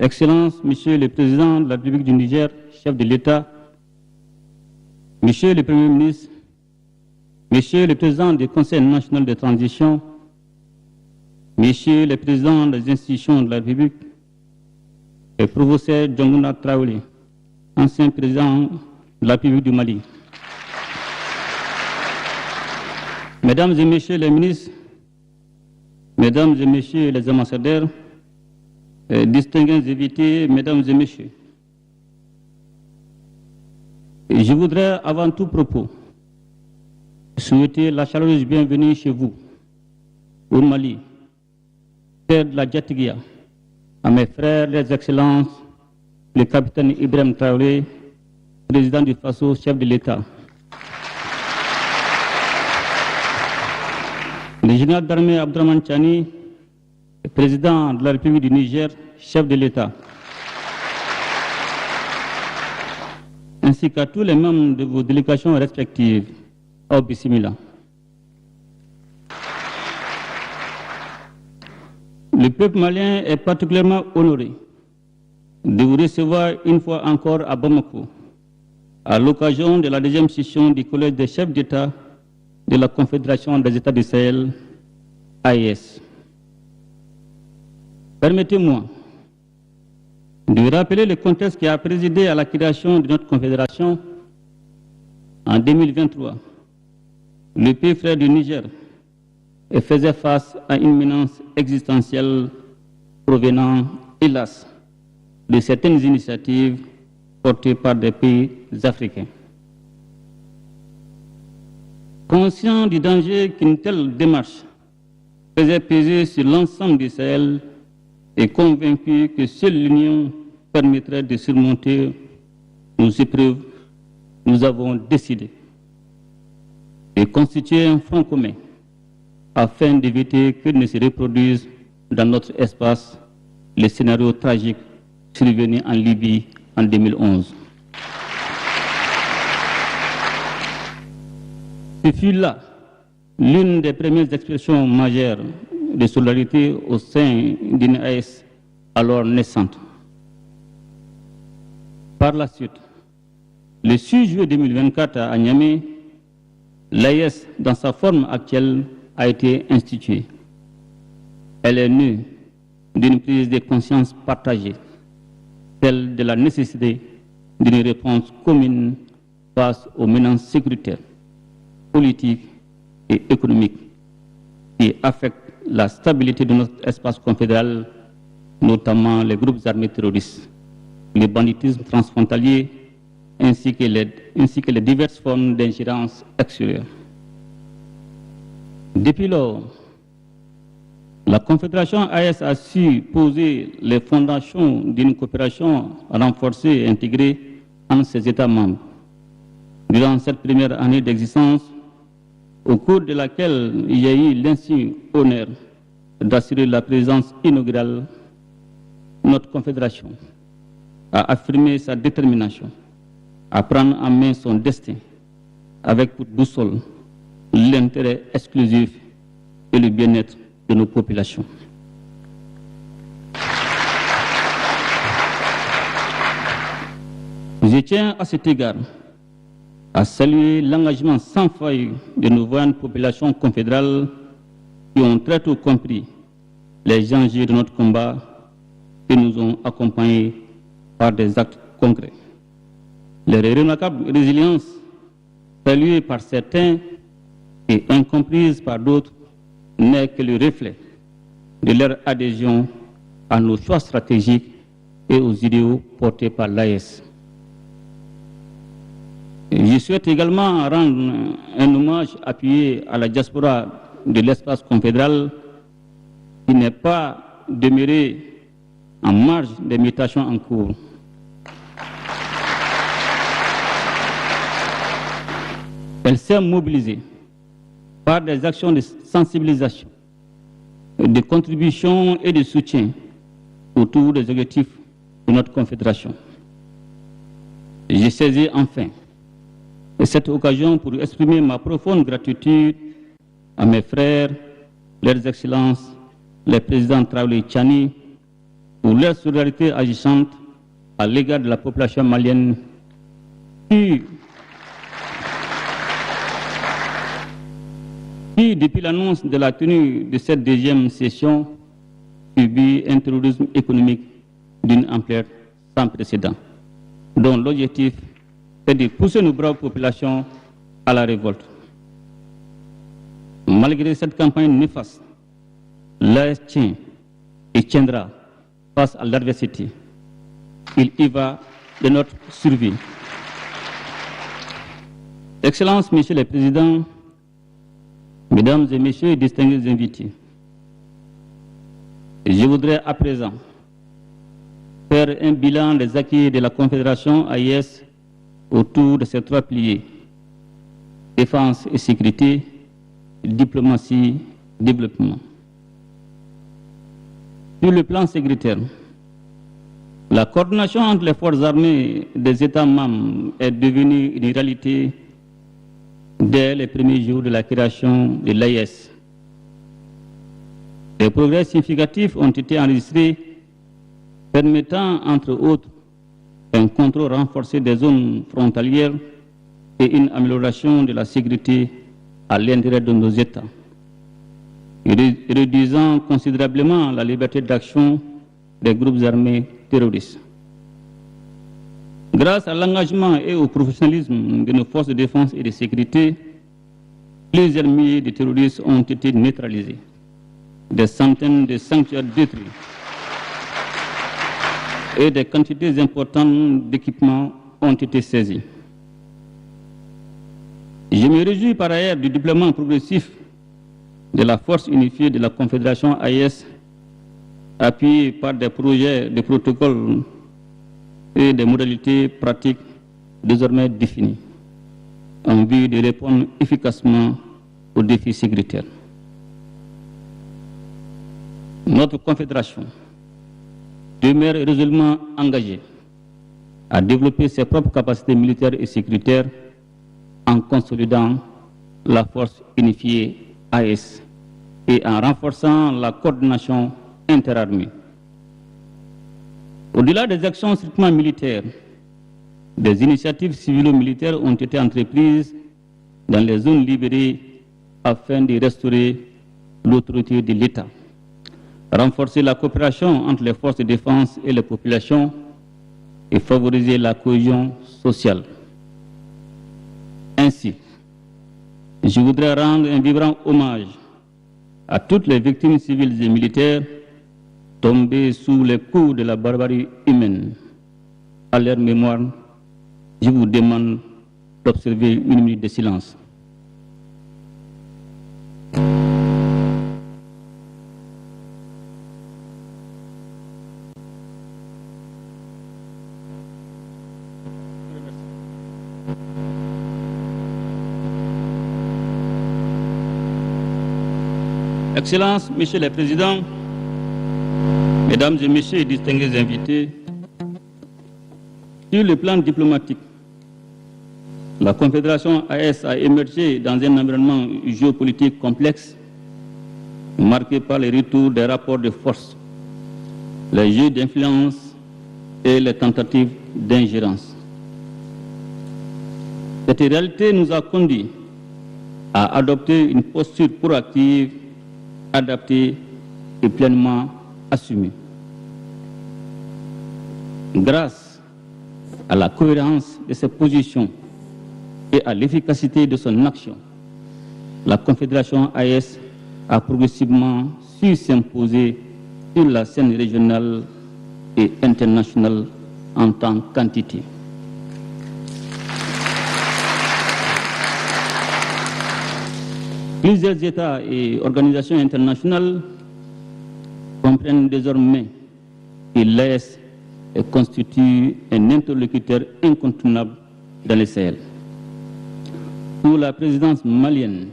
Excellences, Monsieur le Président de la République du Niger, chef de l'État, Monsieur le Premier ministre, Monsieur le Président du Conseil national de transition, Monsieur le Président des institutions de la République, et professeur Diongouna Traoré, ancien président de la République du Mali. Mesdames et Messieurs les ministres, Mesdames et Messieurs les ambassadeurs, distingués invités, Mesdames et Messieurs, je voudrais avant tout propos souhaiter la chaleureuse bienvenue chez vous, au Mali, terre de la Djatiguia, à mes frères, les excellences, le capitaine Ibrahim Traoré, président du FASO, chef de l'État, le général d'armée Abdourahmane Tchani, président de la République du Niger, chef de l'État, ainsi qu'à tous les membres de vos délégations respectives. Au Bismillah. Le peuple malien est particulièrement honoré de vous recevoir une fois encore à Bamako, à l'occasion de la deuxième session du Collège des chefs d'État de la Confédération des États du Sahel, AES. Permettez-moi de rappeler le contexte qui a présidé à la création de notre confédération en 2023. Le pays frère du Niger faisait face à une menace existentielle provenant, hélas, de certaines initiatives portées par des pays africains. Conscient du danger qu'une telle démarche faisait peser sur l'ensemble du Sahel et convaincu que seule l'Union permettrait de surmonter nos épreuves, nous avons décidé de constituer un front commun afin d'éviter que ne se reproduisent dans notre espace les scénarios tragiques survenus en Libye en 2011. Ce fut là l'une des premières expressions majeures de solidarité au sein d'une AES alors naissante. Par la suite, le 6 juillet 2024 à Niamey, l'AES, dans sa forme actuelle, a été instituée. Elle est née d'une prise de conscience partagée, celle de la nécessité d'une réponse commune face aux menaces sécuritaires, politiques et économiques qui affectent la stabilité de notre espace confédéral, notamment les groupes armés terroristes, le banditisme transfrontalier, ainsi que les diverses formes d'ingérence extérieure. Depuis lors, la Confédération AES a su poser les fondations d'une coopération renforcée et intégrée entre ses États membres. Durant cette première année d'existence, au cours de laquelle il y a eu l'insigne honneur d'assurer la présence inaugurale, notre Confédération a affirmé sa détermination à prendre en main son destin avec pour boussole l'intérêt exclusif et le bien-être de nos populations. Je tiens à cet égard à saluer l'engagement sans faille de nos vaillantes populations confédérales qui ont très tôt compris les enjeux de notre combat et nous ont accompagnés par des actes concrets. Leur remarquable résilience, saluée par certains et incomprise par d'autres, n'est que le reflet de leur adhésion à nos choix stratégiques et aux idéaux portés par l'AES. Je souhaite également rendre un hommage appuyé à la diaspora de l'espace confédéral qui n'est pas demeurée en marge des mutations en cours. Elle s'est mobilisée par des actions de sensibilisation, de contribution et de soutien autour des objectifs de notre confédération. J'ai saisi enfin cette occasion pour exprimer ma profonde gratitude à mes frères, leurs excellences, les présidents Traoré Tchani, pour leur solidarité agissante à l'égard de la population malienne qui, depuis l'annonce de la tenue de cette deuxième session, subit un terrorisme économique d'une ampleur sans précédent, dont l'objectif est de pousser nos braves populations à la révolte. Malgré cette campagne néfaste, l'AS tient et tiendra face à l'adversité. Il y va de notre survie. Excellences, Messieurs les Présidents, Mesdames et Messieurs, distingués invités, je voudrais à présent faire un bilan des acquis de la Confédération AIS autour de ces trois piliers: défense et sécurité, diplomatie, développement. Sur le plan sécuritaire, la coordination entre les forces armées des États membres est devenue une réalité dès les premiers jours de la création de l'AIS. Des progrès significatifs ont été enregistrés, permettant, entre autres, un contrôle renforcé des zones frontalières et une amélioration de la sécurité à l'intérieur de nos États, réduisant considérablement la liberté d'action des groupes armés terroristes. Grâce à l'engagement et au professionnalisme de nos forces de défense et de sécurité, plusieurs milliers de terroristes ont été neutralisés, des centaines de sanctuaires détruits et des quantités importantes d'équipements ont été saisis. Je me réjouis par ailleurs du déploiement progressif de la force unifiée de la Confédération AIS, appuyée par des projets de protocoles et des modalités pratiques désormais définies, en vue de répondre efficacement aux défis sécuritaires. Notre Confédération demeure résolument engagée à développer ses propres capacités militaires et sécuritaires en consolidant la force unifiée AIS et en renforçant la coordination interarmée. Au-delà des actions strictement militaires, des initiatives civilo-militaires ont été entreprises dans les zones libérées afin de restaurer l'autorité de l'État, renforcer la coopération entre les forces de défense et les populations et favoriser la cohésion sociale. Ainsi, je voudrais rendre un vibrant hommage à toutes les victimes civiles et militaires tombées sous les coups de la barbarie humaine. À leur mémoire, je vous demande d'observer une minute de silence. Excellences, Messieurs les Présidents, Mesdames et Messieurs, distingués invités, sur le plan diplomatique, la Confédération AIS a émergé dans un environnement géopolitique complexe, marqué par les retours des rapports de force, les jeux d'influence et les tentatives d'ingérence. Cette réalité nous a conduits à adopter une posture proactive, adaptée et pleinement assumée. Grâce à la cohérence de ses positions et à l'efficacité de son action, la Confédération AIS a progressivement su s'imposer sur la scène régionale et internationale en tant qu'entité. Plusieurs États et organisations internationales comprennent désormais que l'AIS constitue un interlocuteur incontournable dans le Sahel. Sous la présidence malienne,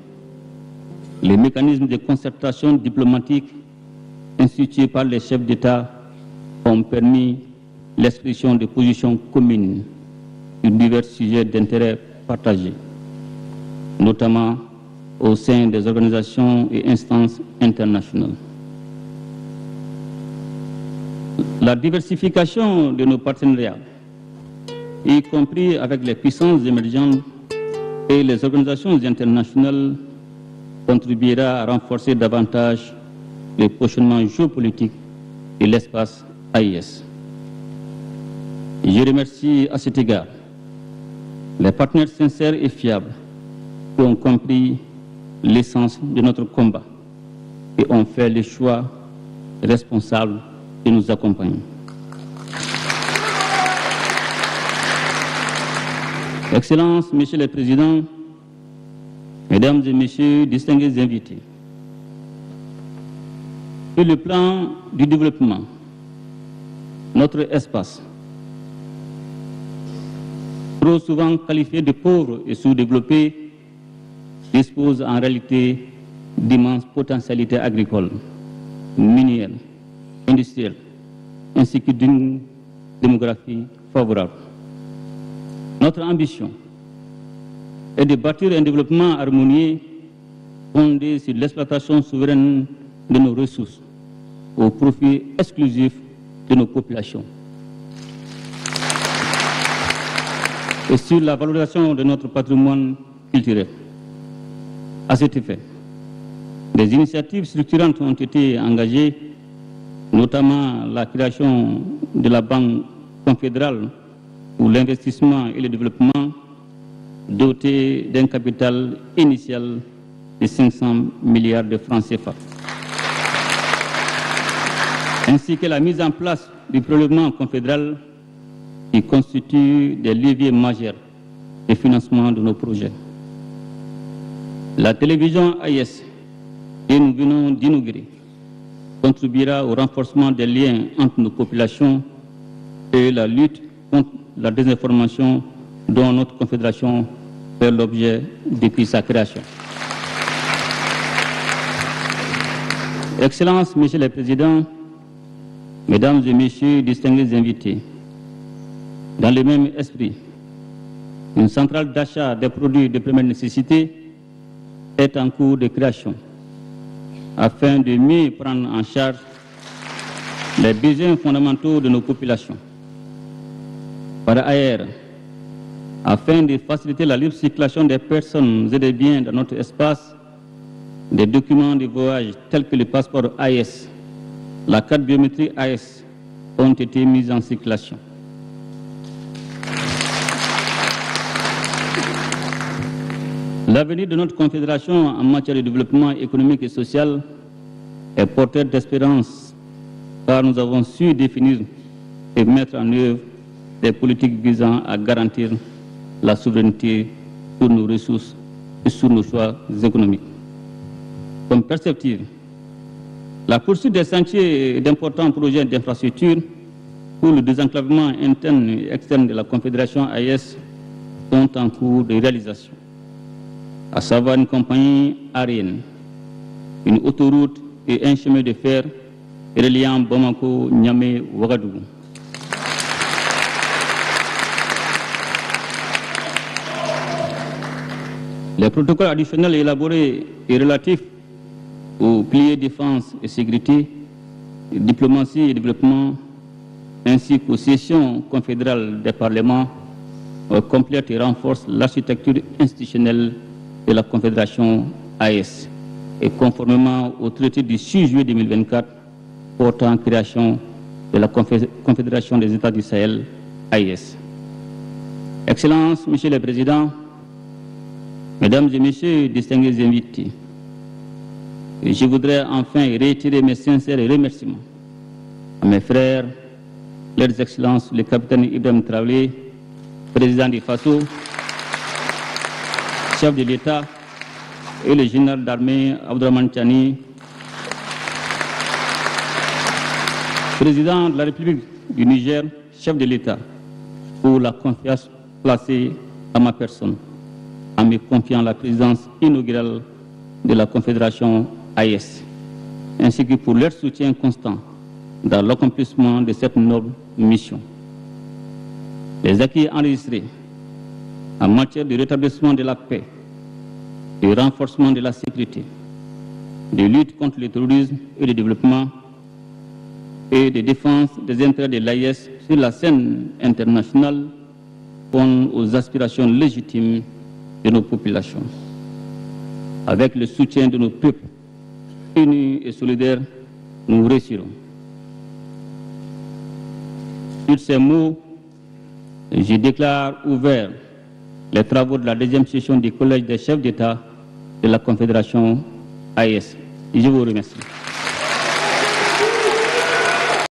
les mécanismes de concertation diplomatique institués par les chefs d'État ont permis l'expression de positions communes sur divers sujets d'intérêt partagé, notamment au sein des organisations et instances internationales. La diversification de nos partenariats, y compris avec les puissances émergentes et les organisations internationales, contribuera à renforcer davantage le positionnement géopolitique de l'espace AIS. Je remercie à cet égard les partenaires sincères et fiables qui ont compris l'essence de notre combat et ont fait le choix responsable de nous accompagner. Excellences, Messieurs les Présidents, Mesdames et Messieurs, distingués invités, sur le plan du développement, notre espace, trop souvent qualifié de pauvre et sous-développé, dispose en réalité d'immenses potentialités agricoles, minières, industrielles, ainsi que d'une démographie favorable. Notre ambition est de bâtir un développement harmonieux fondé sur l'exploitation souveraine de nos ressources au profit exclusif de nos populations et sur la valorisation de notre patrimoine culturel. À cet effet, des initiatives structurantes ont été engagées, notamment la création de la Banque confédérale pour l'investissement et le développement, dotée d'un capital initial de 500 milliards de francs CFA, ainsi que la mise en place du prélèvement confédéral qui constitue des leviers majeurs de financement de nos projets. La télévision AIS, que nous venons d'inaugurer, contribuera au renforcement des liens entre nos populations et la lutte contre la désinformation dont notre confédération fait l'objet depuis sa création. Excellences, Messieurs les Présidents, Mesdames et Messieurs, distingués invités, dans le même esprit, une centrale d'achat des produits de première nécessité est en cours de création afin de mieux prendre en charge les besoins fondamentaux de nos populations. Par ailleurs, afin de faciliter la libre circulation des personnes et des biens dans notre espace, des documents de voyage tels que le passeport AIS, la carte biométrique AIS ont été mis en circulation. L'avenir de notre confédération en matière de développement économique et social est porteur d'espérance, car nous avons su définir et mettre en œuvre des politiques visant à garantir la souveraineté sur nos ressources et sur nos choix économiques. Comme perspective, la poursuite des sentiers d'importants projets d'infrastructure pour le désenclavement interne et externe de la Confédération AIS sont en cours de réalisation, à savoir une compagnie aérienne, une autoroute et un chemin de fer reliant Bamako, Niamey, Ouagadougou. Les protocoles additionnels élaborés et relatifs aux piliers défense et sécurité, diplomatie et développement, ainsi qu'aux sessions confédérales des parlements, complètent et renforcent l'architecture institutionnelle de la Confédération AIS, et conformément au traité du 6 juillet 2024 portant création de la Confédération des États du Sahel, AIS. Excellences, Messieurs les Présidents, Mesdames et Messieurs, distingués invités, je voudrais enfin réitérer mes sincères remerciements à mes frères, leurs Excellences, le capitaine Ibrahim Traoré, président du FASO, chef de l'État, et le général d'armée Abdourahmane Tiani, président de la République du Niger, chef de l'État, pour la confiance placée à ma personne, en me confiant la présidence inaugurale de la Confédération AIS, ainsi que pour leur soutien constant dans l'accomplissement de cette noble mission. Les acquis enregistrés en matière de rétablissement de la paix, de renforcement de la sécurité, de lutte contre le terrorisme et le développement et de défense des intérêts de l'AIS sur la scène internationale répondent aux aspirations légitimes de nos populations. Avec le soutien de nos peuples unis et solidaires, nous réussirons. Sur ces mots, je déclare ouvert les travaux de la deuxième session du Collège des chefs d'État de la Confédération AES. Je vous remercie.